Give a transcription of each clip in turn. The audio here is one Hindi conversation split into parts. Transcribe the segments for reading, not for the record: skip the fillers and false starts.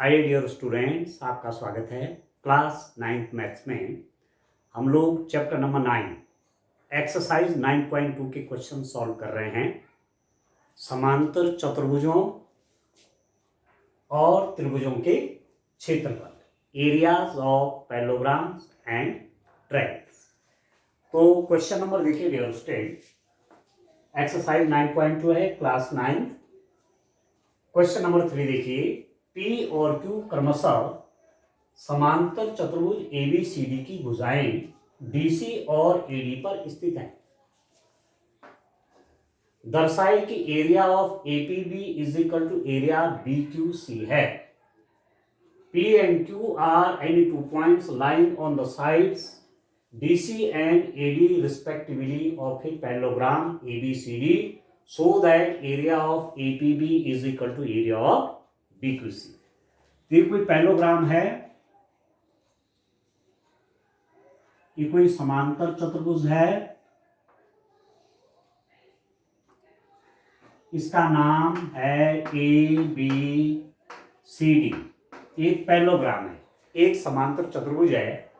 हाय डियर स्टूडेंट्स, आपका स्वागत है क्लास 9th मैथ्स में। हम लोग चैप्टर नंबर 9 एक्सरसाइज 9.2 के क्वेश्चन सॉल्व कर रहे हैं। समांतर चतुर्भुजों और त्रिभुजों के क्षेत्रफल, areas of parallelograms and triangles. तो क्वेश्चन नंबर देखिए डियर स्टूडेंट, एक्सरसाइज 9.2 है, क्लास 9। क्वेश्चन नंबर 3 देखिए, पी और क्यू क्रमशः समांतर चतुर्भुज एबीसीडी की भुजाएं डीसी और एडी पर स्थित हैं। दर्शाए कि area of APB is equal to area BQC है। P and Q are any two points lying on the sides DC and AD respectively of a parallelogram ABCD so that area of APB is equal to area of BQC। ये कोई पैरेललोग्राम है, ये कोई समांतर चतुर्भुज है, इसका नाम है ABCD। एक पैरेललोग्राम है, एक समांतर चतुर्भुज है।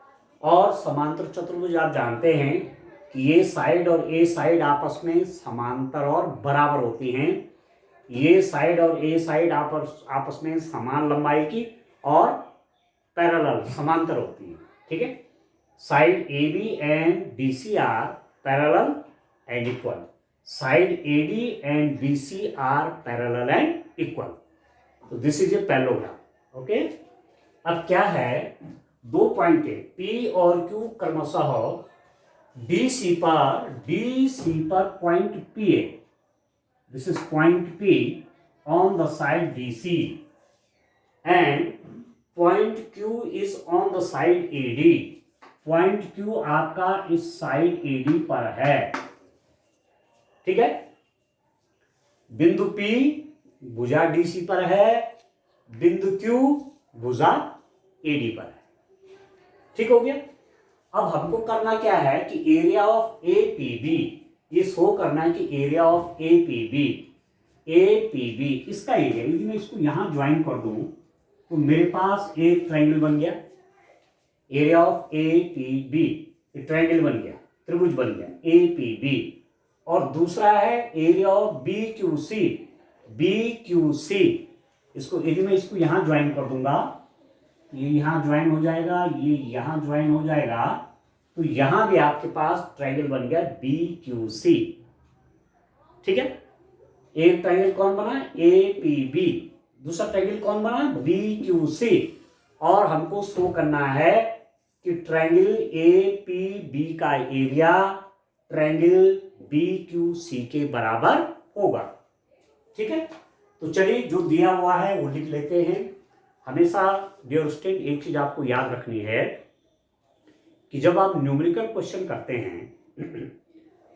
और समांतर चतुर्भुज आप जानते हैं कि ये साइड और ए साइड आपस में समांतर और बराबर होती हैं। ये साइड और ए साइड आपस में समान लंबाई की और पैरेलल समांतर होती हैं। ठीक है, side A B and D C are parallel and equal, side A D and B C are parallel and equal. तो this is a parallelogram. Okay, अब क्या है, दो पॉइंट है पी और क्यू क्रमशः डी सी पर पॉइंट पी है, this is point P on the side D C and point Q is on the side A D. Point Q आपका इस साइड ए डी पर है। ठीक है, बिंदु पी भुजा डी सी पर है, बिंदु क्यू भुजा ए डी पर है। ठीक हो गया। अब हमको करना क्या है कि एरिया ऑफ एपीबी, ये शो करना है कि एरिया ऑफ एपीबी इसका एरिया, यदि मैं इसको यहां ज्वाइन कर दूं तो मेरे पास एक ट्रायंगल बन गया। एरिया ऑफ एपीबी, एक ट्रायंगल बन गया, त्रिभुज बन गया एपीबी। और दूसरा है एरिया ऑफ बीक्यूसी। इसको यदि मैं इसको यहां ज्वाइन कर दूंगा, ये यहां ज्वाइन हो जाएगा, ये यहां ज्वाइन हो जाएगा, तो यहां भी आपके पास ट्रायंगल बन गया BQC। ठीक है, एक ट्रायंगल कौन बना, APB, दूसरा ट्रायंगल कौन बना, BQC। और हमको शो करना है कि ट्रायंगल APB का एरिया ट्रायंगल BQC के बराबर होगा। ठीक है, तो चलिए जो दिया हुआ है वो लिख लेते हैं। हमेशा डियर स्टूडेंट एक चीज आपको याद रखनी है कि जब आप न्यूमेरिकल क्वेश्चन करते हैं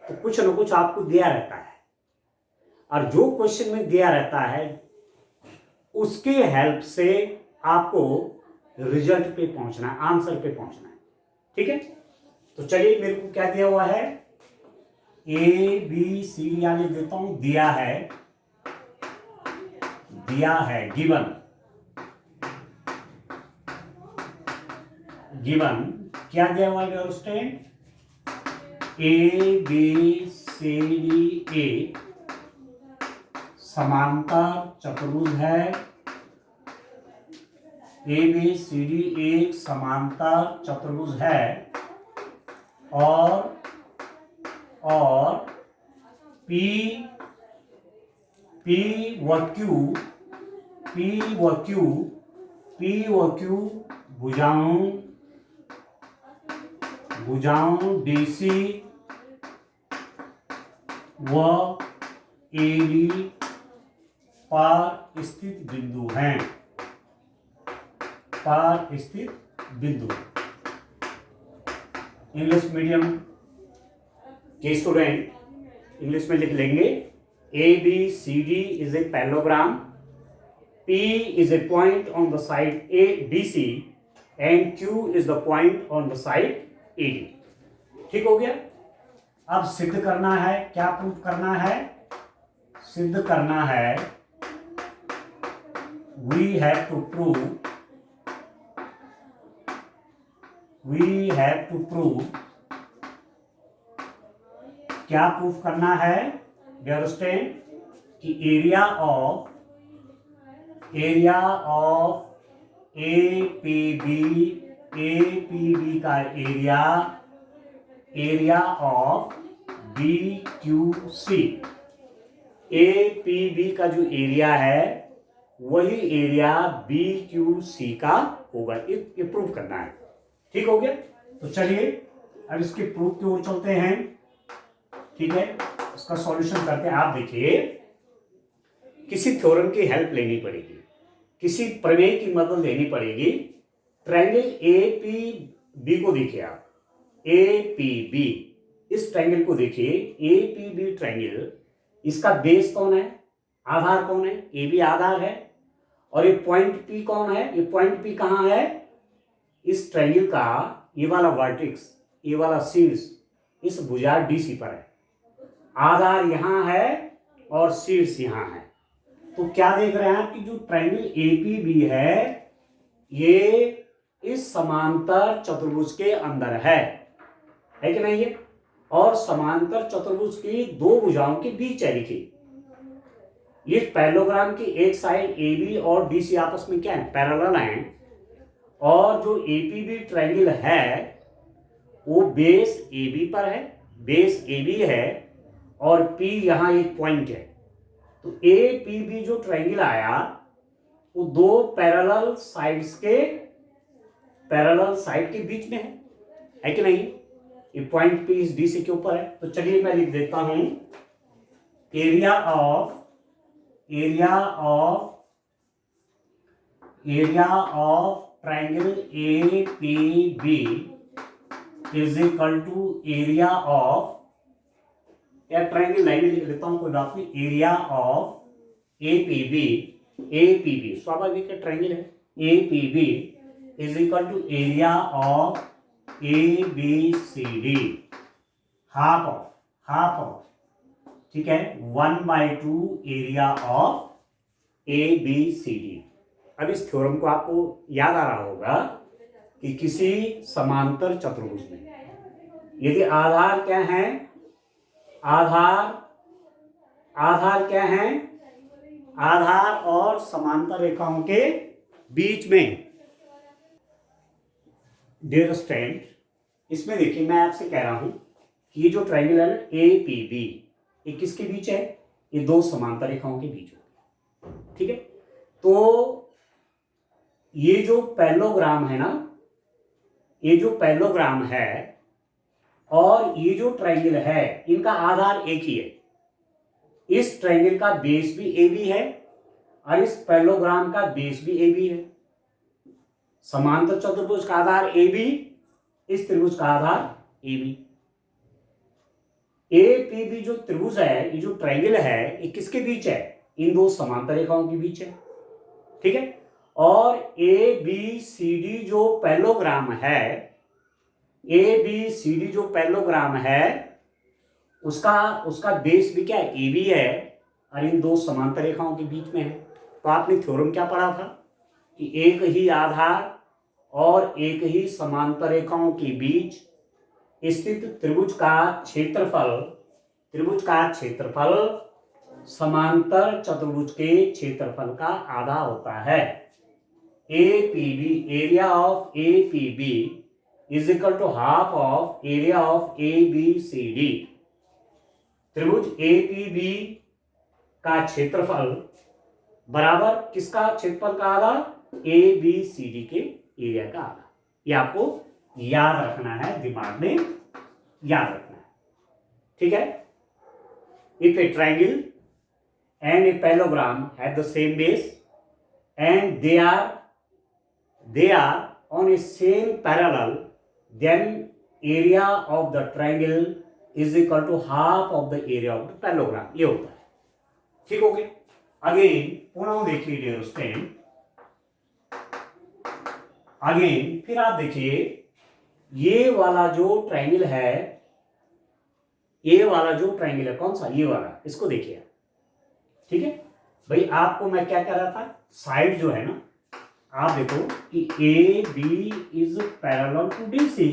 तो कुछ न कुछ आपको दिया रहता है, और जो क्वेश्चन में दिया रहता है उसके हेल्प से आपको रिजल्ट पे पहुंचना है, आंसर पे पहुंचना है। ठीक है, तो चलिए मेरे को क्या दिया हुआ है, ABC लिख देता हूं। दिया है गिवन क्या दिया हुआ है स्टूडेंट, ABCD एक समांतर चतुर्भुज है। ABCD एक समांतर चतुर्भुज है और P व Q भुजाओं DC व AD पर स्थित बिंदु हैं, इंग्लिश मीडियम के स्टूडेंट इंग्लिश में लिख लेंगे, ABCD is a parallelogram, P is a point on the side DC and Q is the point on the side AD। ठीक हो गया। अब सिद्ध करना है, क्या प्रूफ करना है, सिद्ध करना है we have to prove क्या प्रूफ करना है अंडरस्टैंड कि एरिया ऑफ APB का एरिया ऑफ BQC, APB का जो एरिया है वही एरिया BQC का होगा। ये प्रूफ करना है। ठीक हो गया। तो चलिए अब इसके प्रूफ की ओर चलते हैं। ठीक है, इसका सॉल्यूशन करते हैं। आप देखिए, किसी थ्योरम की हेल्प लेनी पड़ेगी, किसी प्रमेय की मदद लेनी पड़ेगी। ट्रायंगल APB को देखिए आप, APB, इस ट्रायंगल को देखिए, APB ट्रायंगल, इसका बेस कौन है, आधार कौन है, AB आधार है, और ये पॉइंट P कौन है, ये पॉइंट P कहाँ है, इस ट्रायंगल का ये वाला वर्टेक्स, ये वाला शीर्ष इस भुजा DC पर है। आधार यहां है और शीर्ष यहां है। तो क्या देख रहे हैं कि जो ट्रायंगल APB है ये इस समांतर चतुर्भुज के अंदर है कि नहीं है, और समांतर चतुर्भुज की दो भुजाओं के बीच है। देखिए, इस पैरेललोग्राम की एक साइड AB और DC आपस में क्या है, पैरेलल हैं, और जो APB ट्रायंगल है वो बेस AB पर है, बेस AB है, और P यहां एक पॉइंट है। तो APB जो ट्रायंगल आया वो दो पैरेलल साइड के बीच में है कि नहीं। ये पॉइंट P इस DC के ऊपर है। तो चलिए मैं लिख देता हूं, area of triangle APB is equal to area of, या ट्रायंगल लाइन लिख लेता हूं, कोई बात नहीं, एरिया ऑफ APB स्वाभाविक है, ट्रायंगल है, APB is equal to area of ABCD, half of, ठीक है, 1/2 एरिया ऑफ ABCD। अब इस थ्योरम को आपको याद आ रहा होगा कि किसी समांतर चतुर्भुज में यदि आधार क्या है, आधार क्या है, आधार और समांतर रेखाओं के बीच में, डियर स्टूडेंट, इसमें देखिए मैं आपसे कह रहा हूं कि ये जो ट्रायंगल है ना APB, ये किसके बीच है, ये दो समांतर रेखाओं के बीच में। ठीक है, तो ये जो पैरेललोग्राम है ना, ये जो पैरेललोग्राम है और ये जो ट्रायंगल है, इनका आधार एक ही है। इस ट्रायंगल का बेस भी AB है और इस पैरेललोग्राम का बेस भी AB है। समांतर चतुर्भुज का आधार AB, इस त्रिभुज का आधार AB। APB जो त्रिभुज है, ये जो ट्रायंगल है, ये किसके बीच है, इन दो समांतर रेखाओं के बीच है। ठीक है, और ABCD जो पैरेललोग्राम है, ABCD जो पैरेललोग्राम है, उसका बेस भी क्या है, AB है, और इन दो समांतर रेखाओं के बीच में है। तो आपने थ्योरम क्या पढ़ा था कि एक ही आधार और एक ही समांतर रेखाओं के बीच स्थित त्रिभुज का क्षेत्रफल समांतर चतुर्भुज के क्षेत्रफल का आधा होता है। APB, area of APB is equal to half of area of ABCD। त्रिभुज APB का क्षेत्रफल बराबर किसका क्षेत्रफल का आधा, ABCD के एरिया का आधा। ये आपको याद रखना है, दिमाग में याद रखना है। ठीक है, if A triangle and a parallelogram have the same base and they are on a same parallel, then area of the triangle is equal to half of the area of the parallelogram। ये होता है। ठीक हो गया। अगेन पुनः देखिए डियर स्टूडेंट, अगेन फिर आप देखिए, ये वाला जो ट्रायंगल है, ये वाला जो ट्रायंगल है, कौन सा, ये वाला, इसको देखिए। ठीक है, भाई आपको मैं क्या कह रहा था, साइड जो है ना, आप देखो कि A B is parallel to D C.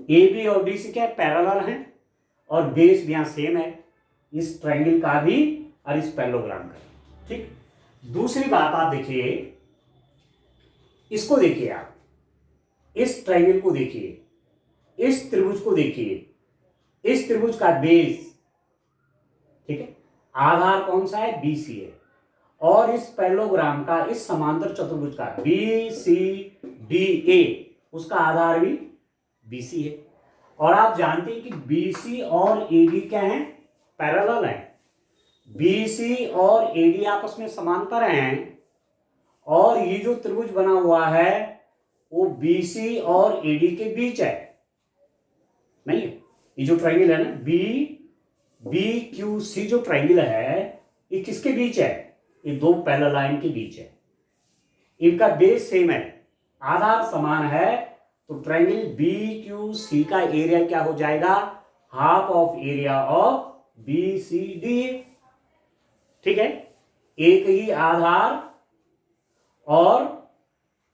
A B और डी सी क्या है, पैरेलल है, और बेस भी यहां सेम है, इस ट्रायंगल का भी और इस पैरेललोग्राम का। ठीक, दूसरी बात आप देखिए, इसको देखिए आप, इस ट्रायंगल को देखिए, इस त्रिभुज को देखिए, इस त्रिभुज का बेस, ठीक है, आधार कौन सा है, बी सी है, और इस पैरेललोग्राम का, इस समांतर चतुर्भुज का बी सी डी ए, उसका आधार भी बी सी है। और आप जानते हैं कि बी सी और ए डी क्या है, पैरेलल है। बी सी और ए डी आपस में समांतर हैं, और ये जो त्रिभुज बना हुआ है वो बी सी और ए डी के बीच है, नहीं है? ये जो ट्रायंगल है ना, बी क्यू सी जो ट्रायंगल है, ये किसके बीच है, ये दो पैरेलल लाइन के बीच है, इनका बेस सेम है, आधार समान है, तो ट्रायंगल बी क्यू सी का एरिया क्या हो जाएगा, half of area of B C D. ठीक है, एक ही आधार और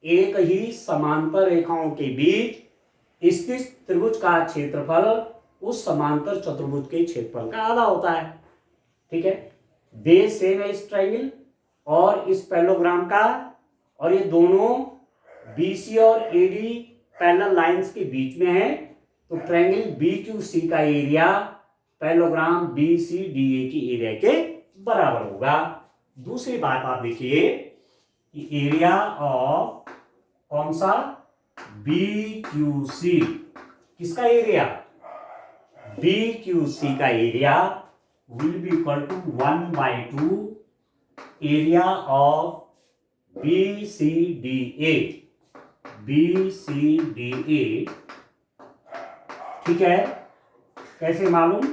एक ही समांतर रेखाओं के बीच स्थित त्रिभुज का क्षेत्रफल उस समांतर चतुर्भुज के क्षेत्रफल का आधा होता है। ठीक है, बेस सेम है इस ट्रायंगल और इस पैरेललोग्राम का, और ये दोनों BC और AD पैरेलल लाइंस के बीच में है, तो ट्रायंगल BQC का एरिया पैरेललोग्राम BCDA की एरिया के बराबर होगा। दूसरी बात आप देखिए कि एरिया ऑफ कौन सा, BQC, किसका एरिया, BQC का area will be equal to 1/2 area of BCDA। ठीक है, कैसे मालूम,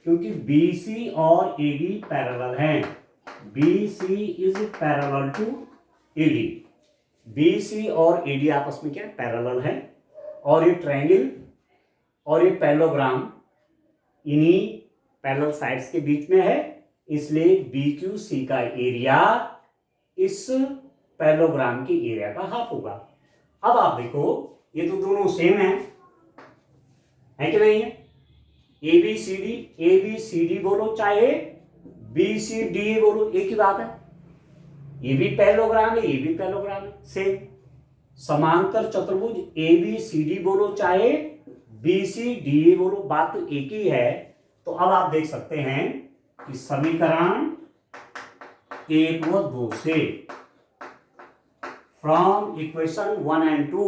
क्योंकि BC और AD पैरेलल हैं, BC is parallel to AD, BC और AD आपस में क्या पैरेलल है, और ये ट्रायंगल और ये पैरेललोग्राम इन्हीं पैरेलल साइड्स के बीच में है, इसलिए BQC का एरिया इस पैरेललोग्राम के एरिया का हाफ होगा। अब आप देखो, ये तो दोनों सेम है कि नहीं है, ABCD बोलो चाहे BCD बोलो, एक ही बात है, ये भी पैरेललोग्राम है, ये भी पैरेललोग्राम है, सेम। समांतर चतुर्भुज ABCD बोलो चाहे BCDA बोलो, बात तो एक ही है। तो अब आप देख सकते हैं कि समीकरण 1 व 2 से, from equation 1 and 2,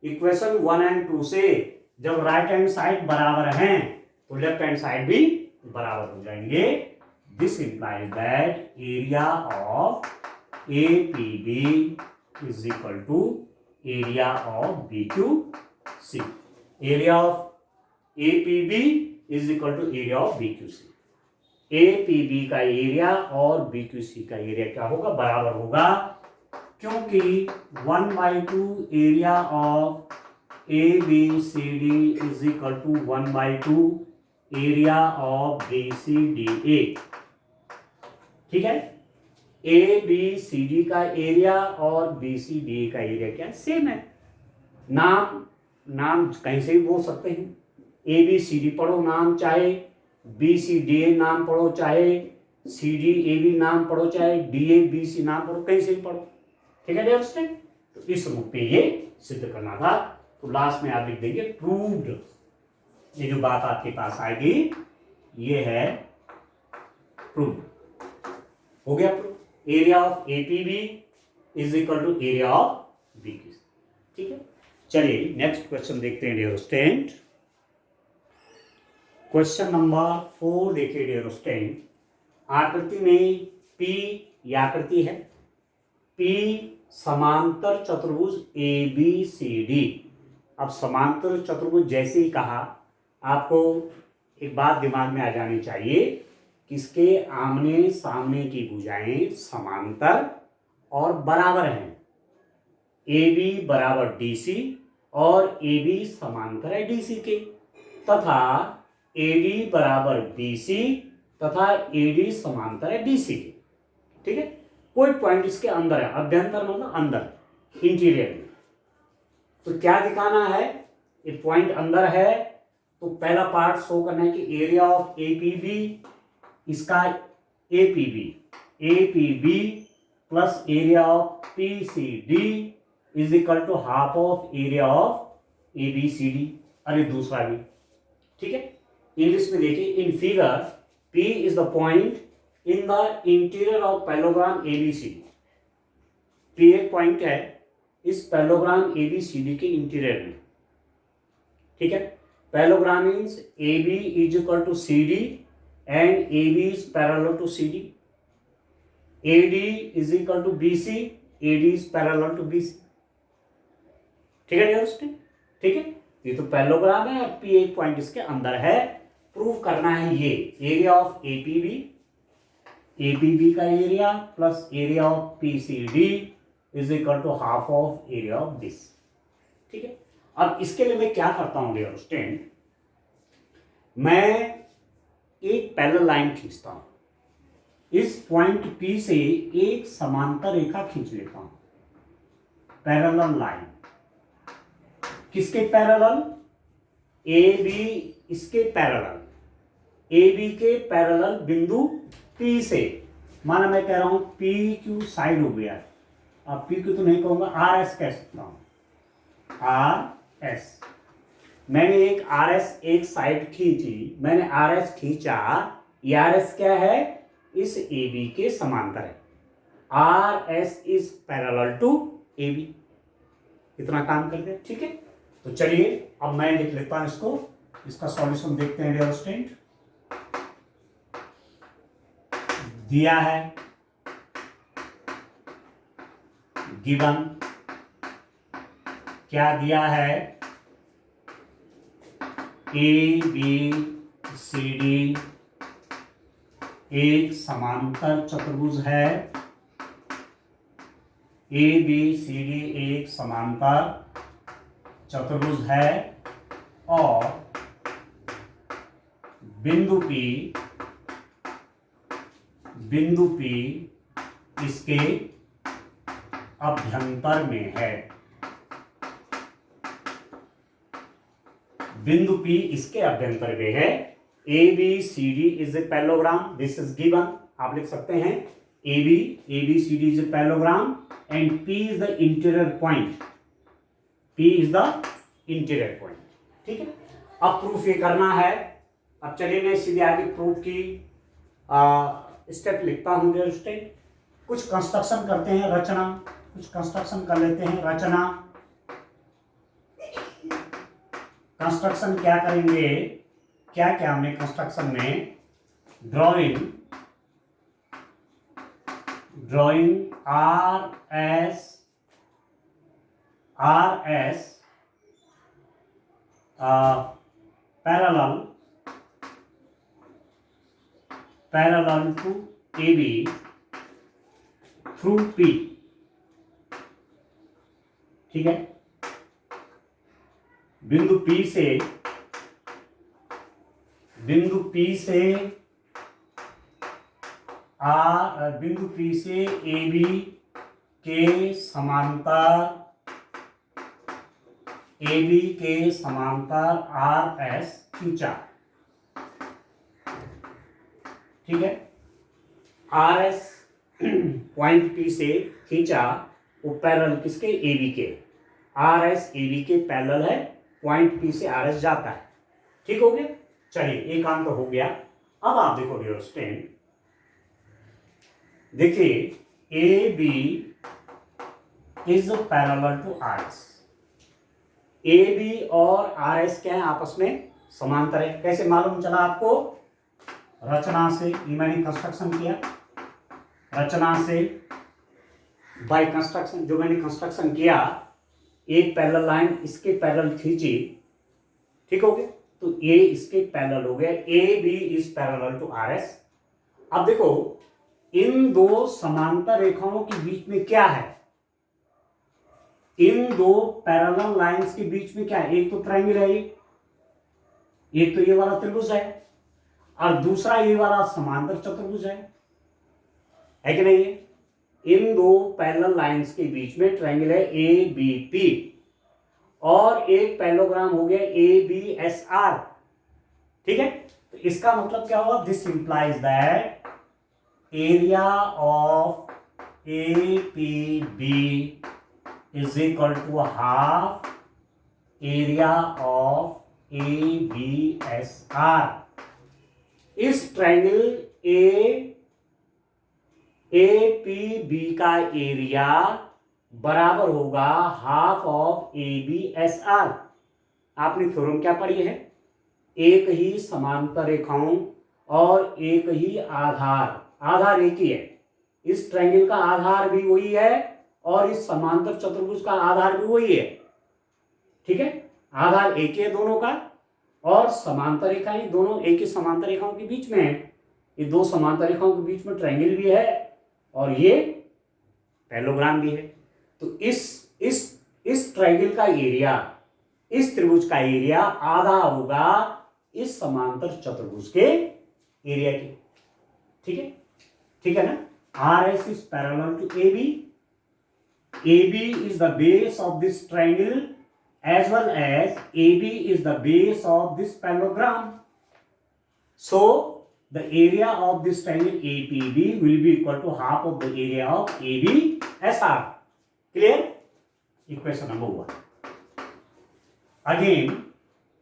equation 1 and 2 से जब राइट हैंड साइड बराबर हैं तो लेफ्ट हैंड साइड भी बराबर हो जाएंगे। This implies that area of APB is equal to area of BQC। Area of APB is equal to area of BQC। APB का एरिया और BQC का एरिया क्या होगा, बराबर होगा, क्योंकि 1/2 area of ABCD is equal to 1/2 area of BCDA। ठीक है, ABCD का एरिया और BCDA का एरिया क्या सेम है, नाम कहीं से भी बोल सकते हैं, ABCD पढ़ो नाम, चाहे BCDA नाम पढ़ो, चाहे CDAB नाम पढ़ो, चाहे DABC नाम पढ़ो, कहीं से भी पढ़ो। ठीक है दोस्तों, तो इस रूप पे ये सिद्ध करना था, तो लास्ट में आप लिख देंगे प्रूव्ड। ये जो बात आपके पास आएगी ये है प्रूव्ड, हो गया prove. Area of APB is equal to area of BQC। ठीक है, चलिए नेक्स्ट क्वेश्चन देखते हैं डियर स्टूडेंट। क्वेश्चन नंबर 4 देखिए डियर स्टूडेंट। आकृति में P यह आकृति है, P समांतर चतुर्भुज ABCD। अब समांतर चतुर्भुज जैसे ही कहा, आपको एक बात दिमाग में आ जानी चाहिए, किसके आमने सामने की भुजाएं समांतर और बराबर हैं। AB बराबर DC और AB समांतर है DC के, तथा AD बराबर BC तथा AD समांतर है BC के। ठीक है, कोई पॉइंट इसके अंदर है, अभ्यंतर मतलब अंदर, इंटीरियर में। तो क्या दिखाना है, एक पॉइंट अंदर है, तो पहला पार्ट शो करना है कि एरिया ऑफ एपीबी, इसका APB plus area of PCD is equal to half of area of ABCD. अरे दूसरा भी, ठीक है, इंग्लिश में देखिए, in figure P is the point in the interior of parallelogram ABCD. P एक पॉइंट है इस पैलोग्राम एबीसीडी के इंटीरियर में, ठीक है। Parallelogram means A B is equal to C D and A B is parallel to C D, A D is equal to B C, A D is parallel to B C, ठीक है डियर स्टूडेंट, ठीक है। ये तो पैलोग्राम है और पी एक पॉइंट इसके अंदर है, प्रूव करना है ये एरिया ऑफ एपीबी, एपीबी का area plus area of PCD is equal to half of area of this, ठीक है। अब इसके लिए मैं क्या करता हूं डियर स्टूडेंट, मैं एक पैरेलल लाइन खींचता हूं, इस पॉइंट पी से एक समांतर रेखा खींच लेता हूं, पैरेलल लाइन, किसके पैरेलल, ए बी इसके पैरेलल, ए बी के पैरेलल बिंदु पी से, माना मैं कह रहा हूं पी क्यू साइड हो गया, अब पी क्यू तो नहीं कहूंगा, आर एस कह सकता हूं, आर एस, मैंने एक आर एस एक साइड खींची, मैंने आर एस खींचा, ये आर एस क्या है, इस ए बी के समांतर है, R S is parallel to A B, इतना काम कर दे, ठीक है। तो चलिए अब मैं लिख लेता हूं इसको, इसका सॉल्यूशन देखते हैं डियर स्टूडेंट। दिया है गिवन, क्या दिया है, ए बी सी डी एक समांतर चतुर्भुज है, ए बी सी डी एक समांतर चतुर्भुज है और बिंदु P इसके अभ्यंतर में है, बिंदु P इसके अभ्यंतर में है, A B C D is a parallelogram, this is given, आप लिख सकते हैं A B C D is a parallelogram and P is the interior point, P is the interior point, ठीक है। अब प्रूफ ये करना है, अब चलिए मैं सीधे आगे प्रूफ की स्टेप लिखता हूं डियर स्टूडेंट। कुछ कंस्ट्रक्शन करते हैं, रचना, कुछ कंस्ट्रक्शन कर लेते हैं, रचना, कंस्ट्रक्शन क्या करेंगे, क्या क्या हमें कंस्ट्रक्शन में, drawing R S parallel to A B through P, ठीक है। बिंदु P से ए बी के समांतर आर एस खींचा, ठीक है। आर एस पॉइंट P से खींचा, वो पैरेलल किसके, ए बी के, आर एस ए बी के पैरेलल है, पॉइंट P से आर एस जाता है, ठीक हो गया। चलिए एक काम तो हो गया। अब आप देखो डियर स्टूडेंट, देखिए A B is parallel to R S, A B और आर एस क्या है, आपस में समांतर है। कैसे मालूम चला आपको, रचना से, ये मैंने कंस्ट्रक्शन किया, रचना से बाय कंस्ट्रक्शन, जो मैंने कंस्ट्रक्शन किया, एक पैरेलल लाइन इसके पैरेलल खींची, ठीक हो गया, तो ए इसके पैरेलल हो गया, A B is parallel to R S. अब देखो इन दो समांतर रेखाओं के बीच में क्या है, इन दो पैरेलल लाइंस के बीच में क्या है, एक तो ट्रायंगल है, एक तो ये वाला त्रिभुज है और दूसरा ये वाला समांतर चतुर्भुज है, है कि नहीं है? इन दो पैरेलल लाइंस के बीच में ट्रायंगल है ए बी पी, और एक पैरेललोग्राम हो गया ए बी एस आर। ठीक है, तो इसका मतलब क्या होगा? This implies that area of A P B is equal to half area of A B S R. इस ट्रायंगल ए पी बी का एरिया बराबर होगा half of A B S R. आपने थ्योरम क्या पढ़ी है? एक ही समांतर रेखाओं और एक ही आधार, आधार एक ही है। इस ट्रायंगल का आधार भी वही है और इस समांतर चतुर्भुज का आधार भी वही है। ठीक है, आधार एक ही है दोनों का, और समांतर रेखाएं दोनों एक ही समांतर रेखाओं के बीच में है। ये दो समांतर रेखाओं के बीच में ट्रायंगल भी है और ये पैरेललोग्राम भी है। तो इस ट्रायंगल का एरिया, इस त्रिभुज का एरिया आधा होगा इस समांतर चतुर्भुज के एरिया के। ठीक है, ठीक है ना? R S is parallel to A B, AB is the base of this triangle as well as AB is the base of this parallelogram. So the area of this triangle APB will be equal to half of the area of ABSR. Clear? Equation number 1. Again,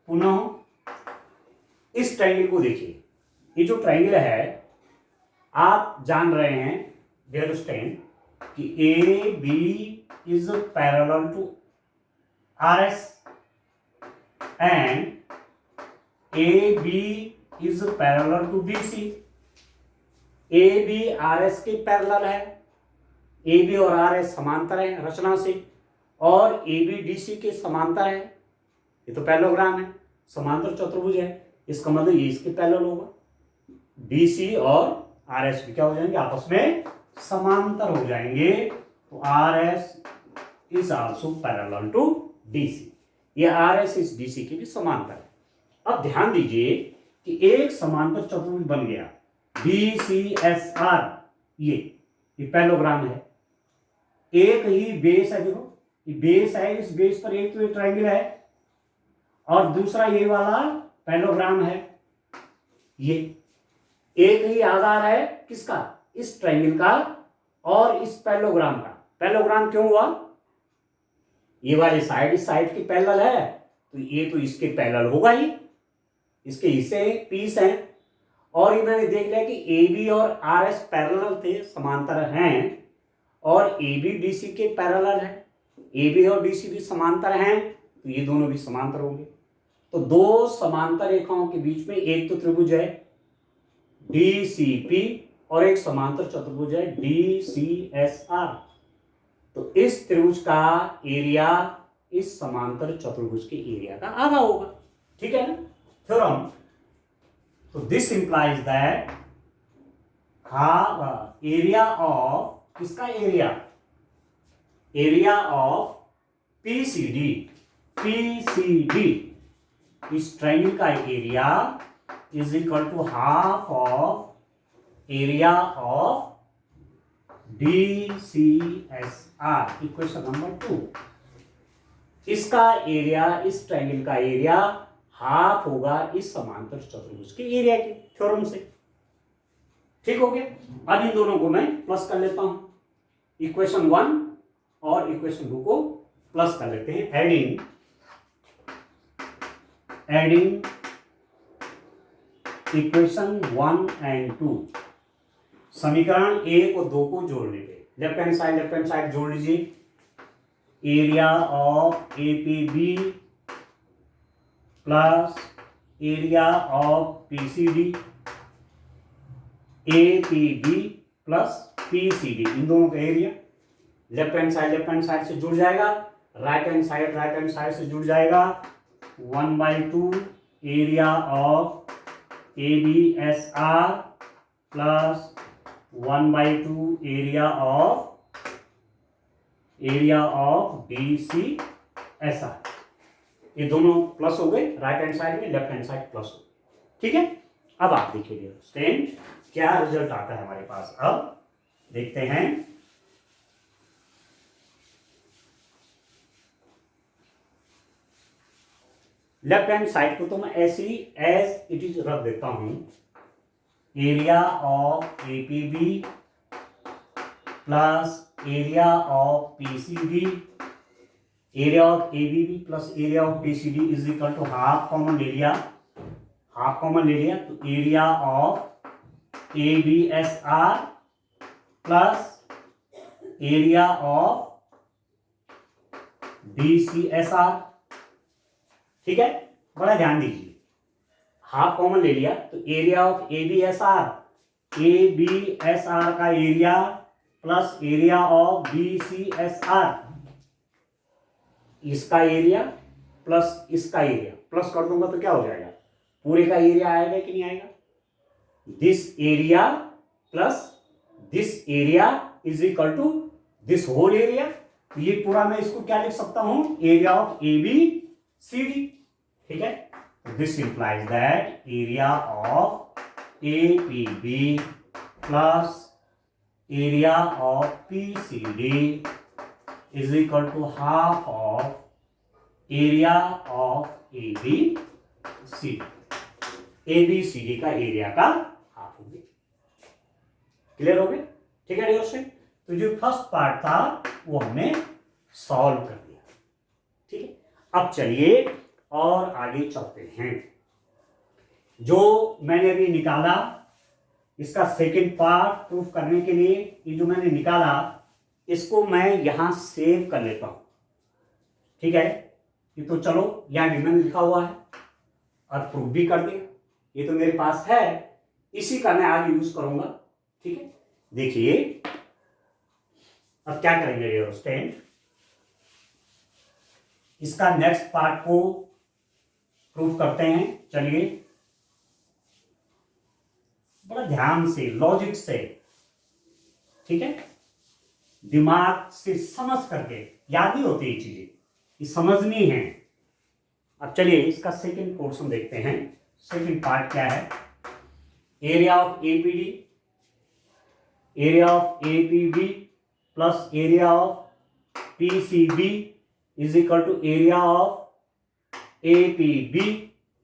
पुनः इस ट्रायंगल को देखिए। ये जो ट्रायंगल है आप जान रहे हैं डियर स्टूडेंट कि A B is parallel to R S and A B is parallel to D C. A B R S के पैरेलल है, ए बी और आर एस समांतर है रचना से, और ए बी डी सी के समांतर है। ये तो पैरेललोग्राम है, समांतर चतुर्भुज है, इसका मतलब ये इसके पैरेलल होगा। डी सी और आर एस भी क्या हो जाएंगे? आपस में समांतर हो जाएंगे। तो R S is also parallel to D C. ये आर एस इस डी सी के भी समांतर है। अब ध्यान दीजिए कि एक समांतर चतुर्भुज बन गया बी सी एस आर। ये पैरेललोग्राम है, एक ही बेस है। देखो ये बेस है, इस बेस पर एक तो ट्रायंगल है और दूसरा ये वाला पैरेललोग्राम है। ये एक ही आधार है किसका? इस ट्रायंगल का और इस पैरेललोग्राम का। पैरेललोग्राम क्यों हुआ? ये वाली साइड इस साइड की पैरेलल है, तो ये तो इसके पैरेलल होगा ही, इसके हिस्से पीस हैं। और ये मैंने देख लिया कि ए बी और आर एस पैरेलल थे, समांतर हैं, और ए बी डी सी के पैरेलल है। ए बी और डी सी भी समांतर हैं, तो ये दोनों भी समांतर होंगे। तो दो समांतर रेखाओं के बीच में एक तो त्रिभुज है डी सी पी और एक समांतर चतुर्भुज है डी सी एस आर। तो इस त्रिभुज का एरिया इस समांतर चतुर्भुज के एरिया का आधा होगा। ठीक है ना? थ्योरम। तो this implies that area of, किसका area? Area of PCD, PCD इस ट्रायंगल का area is equal to half of area of DCSR। Equation number 2। इसका एरिया, इस ट्रायंगल का एरिया हाफ होगा इस समांतर चतुर्भुज के एरिया के, थ्योरम से। ठीक हो गया? अब इन दोनों को मैं प्लस कर लेता हूं। इक्वेशन 1 और इक्वेशन 2 को प्लस कर लेते हैं। एडिंग इक्वेशन 1 एंड 2, समीकरण 1 और 2 को जोड़ने पे लेफ्ट हैंड साइड जोड़ लीजिए। Area of APB plus area of PCD, APB plus PCD, इन दोनों का एरिया लेफ्ट हैंड साइड से जुड़ जाएगा, राइट हैंड साइड से जुड़ जाएगा। 1/2 area of ABSR plus 1/2 area of DCSR। ये दोनों प्लस हो गए, राइट हैंड साइड में, लेफ्ट हैंड साइड प्लस हो। ठीक है? अब आप देखिए स्टूडेंट क्या रिजल्ट आता है हमारे पास। अब देखते हैं। लेफ्ट हैंड साइड को तो मैं ऐसी एज इट इज रख देता हूं, area of APB plus area of PCB, area of ABB plus area of PCD is equal to half common area, half common area तो area of ABSR plus area of BCSR. ठीक है, बड़ा ध्यान दीजिए, हाफ कॉमन ले लिया तो एरिया ऑफ एबीएसआर, एबीएसआर का एरिया प्लस एरिया ऑफ बीसीएसआर, इसका एरिया प्लस इसका एरिया, प्लस कर दूंगा तो क्या हो जाएगा, पूरे का एरिया आएगा कि नहीं आएगा, this area plus this area is equal to this whole area. ये पूरा मैं इसको क्या लिख सकता हूं, area of A B C D. ठीक है, this implies that area of A P B plus area of P C D is equal to half of area of A B C D. A B C D का एरिया का हाफ हो गया। क्लियर हो गया? ठीक है डियर स्टूडेंट, तो जो फर्स्ट पार्ट था वो हमने सॉल्व कर दिया। ठीक है, अब चलिए और आगे चलते हैं। जो मैंने अभी निकाला इसका सेकंड पार्ट प्रूफ करने के लिए, ये जो मैंने निकाला इसको मैं यहां सेव कर लेता हूं। ठीक है, ये तो चलो यहां भी मैंने लिखा हुआ है और प्रूफ भी कर दिया, ये तो मेरे पास है, इसी का मैं आज यूज करूंगा। ठीक है, देखिए अब क्या करेंगे डियर स्टूडेंट, इसका नेक्स्ट पार्ट को प्रूफ करते हैं। चलिए बड़ा ध्यान से, लॉजिक से, ठीक है, दिमाग से समझ करके, याद नहीं होती ये चीजें, ये समझनी है। अब चलिए इसका सेकंड पोर्शन देखते हैं। सेकंड पार्ट क्या है, area of APD, area of APB plus area of PCB is equal to area of APB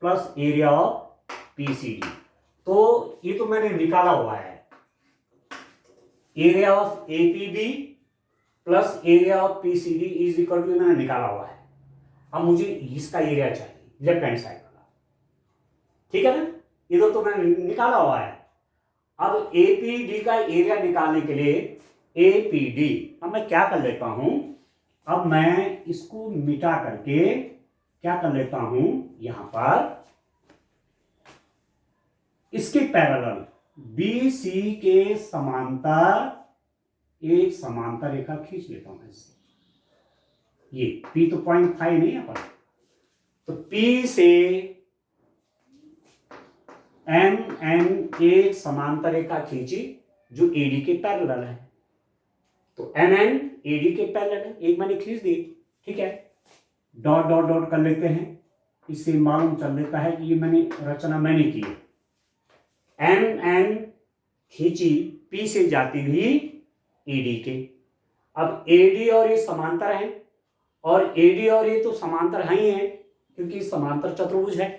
plus area of PCD. तो ये तो मैंने निकाला हुआ है, area of APB plus area of PCD is equal to मैंने निकाला हुआ है। अब मुझे इसका एरिया चाहिए, लेफ्ट हैंड साइड वाला। ठीक है ना, इधर तो मैंने निकाला हुआ है। अब एपीडी का एरिया निकालने के लिए एपीडी, अब मैं क्या कर लेता हूं, अब मैं इसको मिटा करके क्या कर लेता हूं, यहां पर इसके पैरेलल BC के समांतर एक समांतर रेखा खींच लेता हूं इससे। ये P तो 0.5 नहीं है पर, तो P से MN एक समांतर रेखा खींची जो AD के पैरेलल है, तो MN AD के पैरेलल है, एक मैंने खींच दी। ठीक है, डॉट डॉट डॉट कर लेते हैं, इससे मालूम चल देता है कि ये मैंने रचना मैंने की है। MN खींची P से जाती हुई AD के, अब AD और ये समांतर है, और AD और ये तो समांतर है ही है क्योंकि समांतर चतुर्भुज है,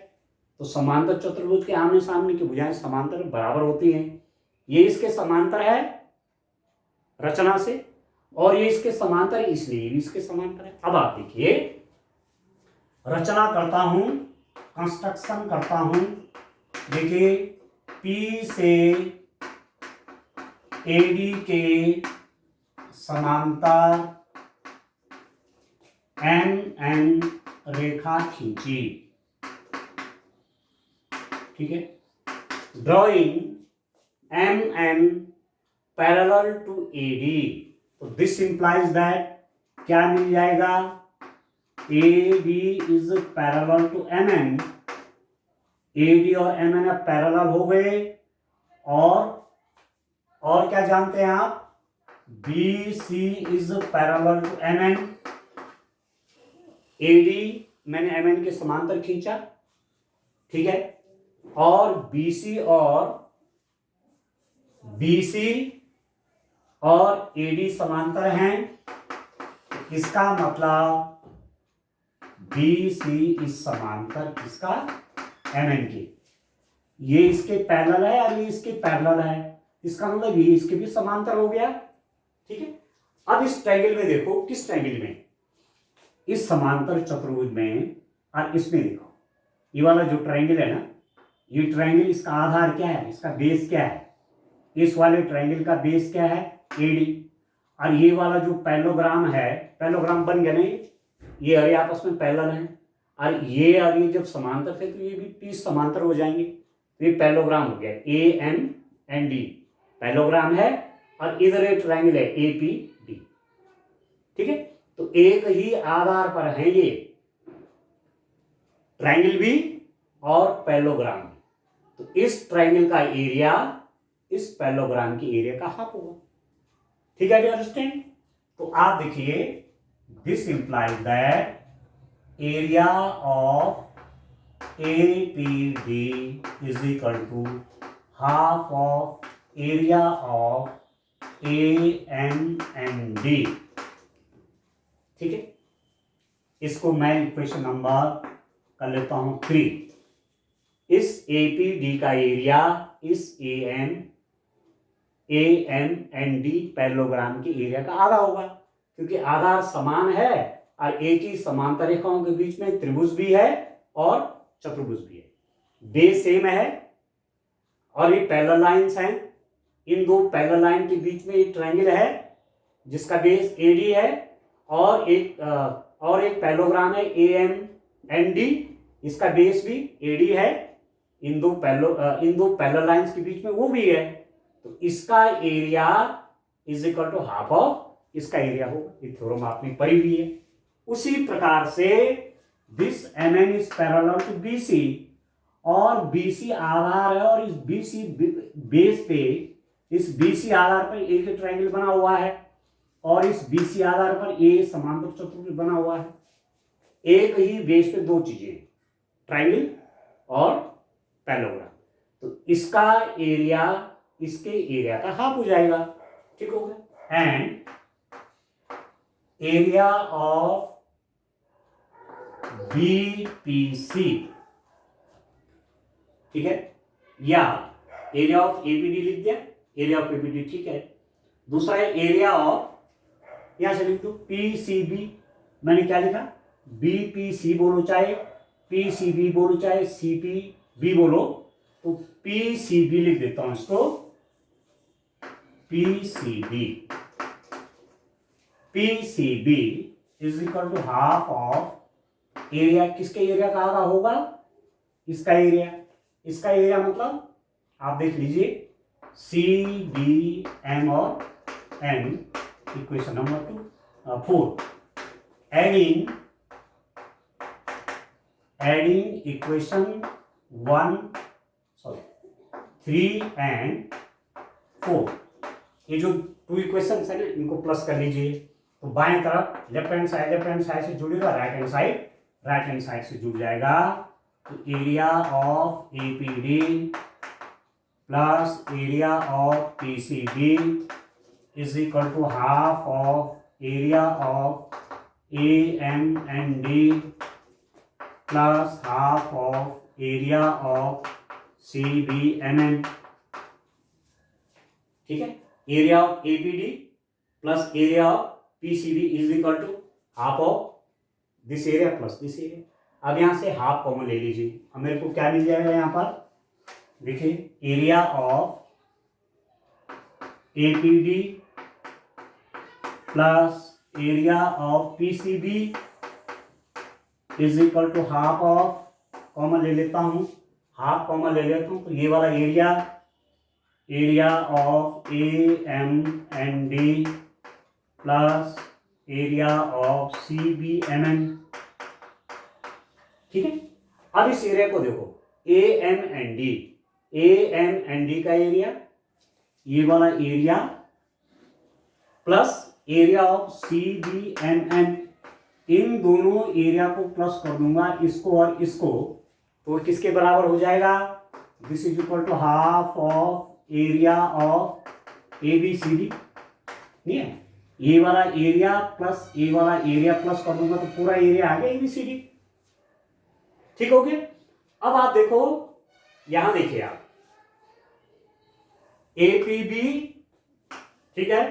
तो समांतर चतुर्भुज के आमने सामने की भुजाएं समांतर बराबर होती हैं। ये इसके समांतर है रचना से, और ये इसके समांतर है इसलिए भी इसके समांतर है। अब आप देखिए, रचना करता हूं, कंस्ट्रक्शन करता हूं। देखिए P से AD के समांतर MN रेखा खींची। ठीक है, drawing MN parallel to AD, तो दिस इंप्लाइज दैट क्या मिल जाएगा, AD is parallel to MN, AD और MN अब पैरेलल हो गए, और क्या जानते हैं आप, BC is parallel to MN, AD मैंने MN के समांतर खींचा। ठीक है, और BC और AD समांतर हैं, इसका मतलब BC इस समांतर किसका, MN के। ये इसके पैरेलल है और ये इसके पैरेलल है, इसका मतलब ये इसके भी समांतर हो गया। ठीक है, अब इस ट्रायंगल में देखो, किस ट्रायंगल में, इस समांतर चतुर्भुज में और इसमें देखो, ये वाला जो ट्रायंगल है ना, ये ट्रायंगल, इसका आधार क्या है, इसका बेस क्या है, इस वाले ट्रायंगल का बेस क्या है, AD। और ये वाला जो पैरेललोग्राम है, पैरेललोग्राम बन गया नहीं, ये अरे आपस में पैरेलल हैं, और ये जब समांतर थे तो ये भी P समांतर हो जाएंगे, तो ये पैरेललोग्राम हो गया, AMND पैरेललोग्राम है, और इधर एक ट्रायंगल है APD। ठीक है, तो एक ही आधार पर है ये ट्रायंगल भी और पैरेललोग्राम भी, तो इस ट्रायंगल का एरिया इस पैरेललोग्राम की एरिया का हाफ होगा। ठीक है, अंडरस्टैंड। तो आप देखिए, this implies that area of APD is equal to half of area of AMND। ठीक है, इसको मैं इक्वेशन नंबर कर लेता हूं 3। इस APD का एरिया इस AMND पैरेललोग्राम के एरिया का आधा होगा, क्योंकि आधार समान है और एक ही समांतर रेखाओं के बीच में त्रिभुज भी है और चतुर्भुज भी है, बेस सेम है और ये पैरेलल लाइंस हैं। इन दो पैरेलल लाइन के बीच में एक ट्रायंगल है जिसका बेस AD है, और एक पैरेललोग्राम है AMND, इसका बेस भी AD है। इन दो पैरेलल लाइंस के बीच में वो भी है, तो इसका area is equal to half of इसका एरिया होगा। ये थ्योरम आपने पढ़ी हुई है। उसी प्रकार से this MN is parallel to BC, और BC आधार है, और इस BC बेस पे, इस BC आधार पर एक ट्रायंगल बना हुआ है, और इस BC आधार पर A समांतर चतुर्भुज बना हुआ है। एक ही बेस पे दो चीजें, ट्रायंगल और पैरेललोग्राम, तो इसका एरिया इसके एरिया का हाफ हो जाएगा। ठीक हो गया। एंड एरिया ऑफ BPC, ठीक है, या एरिया ऑफ APD लिख दिया, एरिया ऑफ APD, ठीक है। दूसरा है एरिया ऑफ, यहां से लिख दो PCB, मैंने क्या लिखा, BPC बोलो चाहे PCB बोलो चाहे CPB बोलो, तो PCB लिख देता हूं इसको, PCB is equal to half of area, किसके एरिया का आधा होगा, इसका एरिया। इसका एरिया मतलब आप देख लीजिए, CDM और N, equation number 4, adding equation 3 and 4, ये जो 2 इक्वेशंस है ना, इनको प्लस कर लीजिए, तो बाएं तरफ लेफ्ट हैंड साइड से जुड़ेगा, राइट हैंड साइड से जुड़ जाएगा। तो area of APD plus area of PCB is equal to half of area of AMND plus half of area of CBMN। ठीक है, area of APD plus area of PCB is equal to half of this area plus this area. अब यहां से हाफ कॉमन ले लीजिए, अब मेरे को क्या मिल जाएगा, यहां पर देखिए, area of APD plus area of PCB is equal to half of, common ले लेता हूं, हाफ कॉमन ले लेता हूं, तो ये वाला area of AMND plus area of CBMN। ठीक है, अब इस एरिया को देखो, AMND का एरिया, ये वाला area plus area of CBMN, इन दोनों एरिया को प्लस कर दूंगा, इसको और इसको, तो किसके बराबर हो जाएगा, this is equal to half of area of ABCD। नहीं है, ए वाला एरिया प्लस ए वाला एरिया प्लस कर दूंगा तो पूरा एरिया आ गया एबीसीडी। ठीक हो गया। अब आप देखो, यहां देखिए आप एपीबी, ठीक है,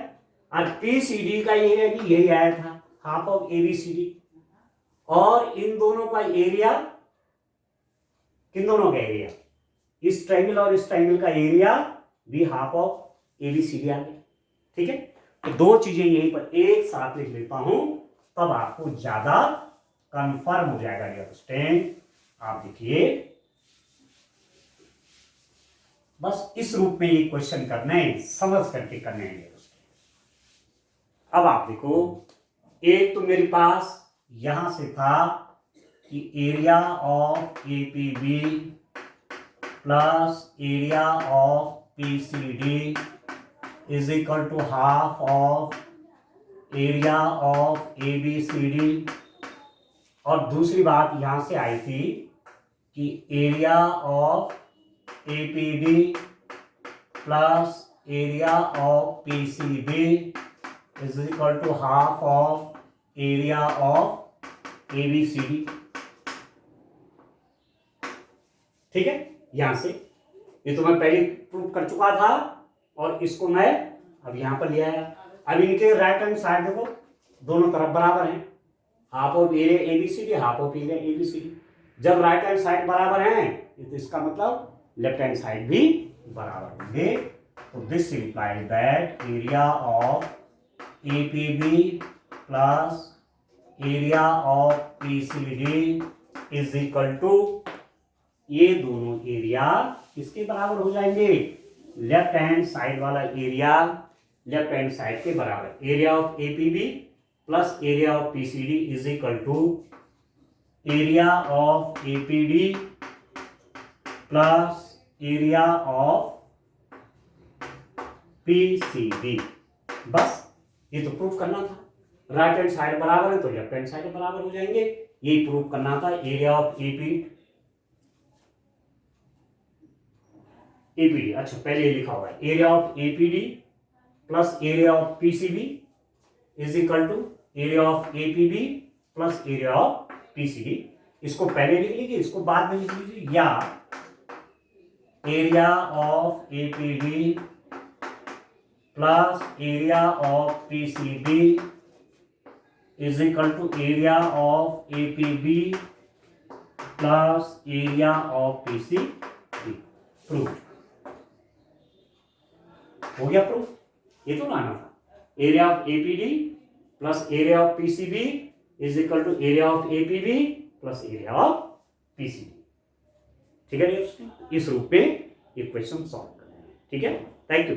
और पीसीडी का एरिया भी यही आया था, हाफ ऑफ एबीसीडी, और इन दोनों का एरिया, किन दोनों का एरिया, इस ट्रायंगल और इस ट्रायंगल का एरिया भी हाफ ऑफ एबीसीडी आ गया। ठीक है, तो दो चीजें यहीं पर एक साथ लिख लेता हूं, तब आपको ज्यादा कंफर्म हो जाएगा। अंडरस्टैंड? आप देखिए, बस इस रूप में ये क्वेश्चन करने हैं, समझ करके करने हैं। अब आप देखो, एक तो मेरे पास यहां से था कि area of APB plus area of PCD is equal to half of area of ABCD, और दूसरी बात यहां से आई थी कि area of APD plus area of PCB is equal to half of area of ABCD. ठीक है, यहां से ये तो मैं पहले प्रूव कर चुका था, और इसको मैं अब यहां पर ले आया। अब इनके राइट हैंड साइड देखो, दोनों तरफ बराबर हैं, half of area ABCD, half of area ABCD. जब राइट हैंड साइड बराबर हैं तो इसका मतलब लेफ्ट हैंड साइड भी बराबर होंगे। तो this implies that area of APB plus area of PCD is equal to, ये दोनों एरिया किसके बराबर हो जाएंगे, लेफ्ट हैंड साइड वाला एरिया लेफ्ट हैंड साइड के बराबर। Area of APB plus area of PCD is equal to area of APD plus area of PCD. बस ये तो प्रूफ करना था, राइट हैंड साइड बराबर है तो लेफ्ट हैंड साइड बराबर हो जाएंगे, यही प्रूफ करना था। एरिया ऑफ एपीडी, अच्छा पहले लिखा हुआ है, area of APD plus area of PCB is equal to area of APB plus area of PCD. इसको पहले लिख लीजिए, इसको बाद में लिख लीजिए, या area of APD plus area of PCB is equal to area of APB plus area of PCB. Proof हो गया, प्रूफ। ये तो लाना था, area of APD plus area of PCB is equal to area of APB plus area of PCB. ठीक है, इस रूप में ये क्वेश्चन सॉल्व करना है। ठीक है, थैंक यू।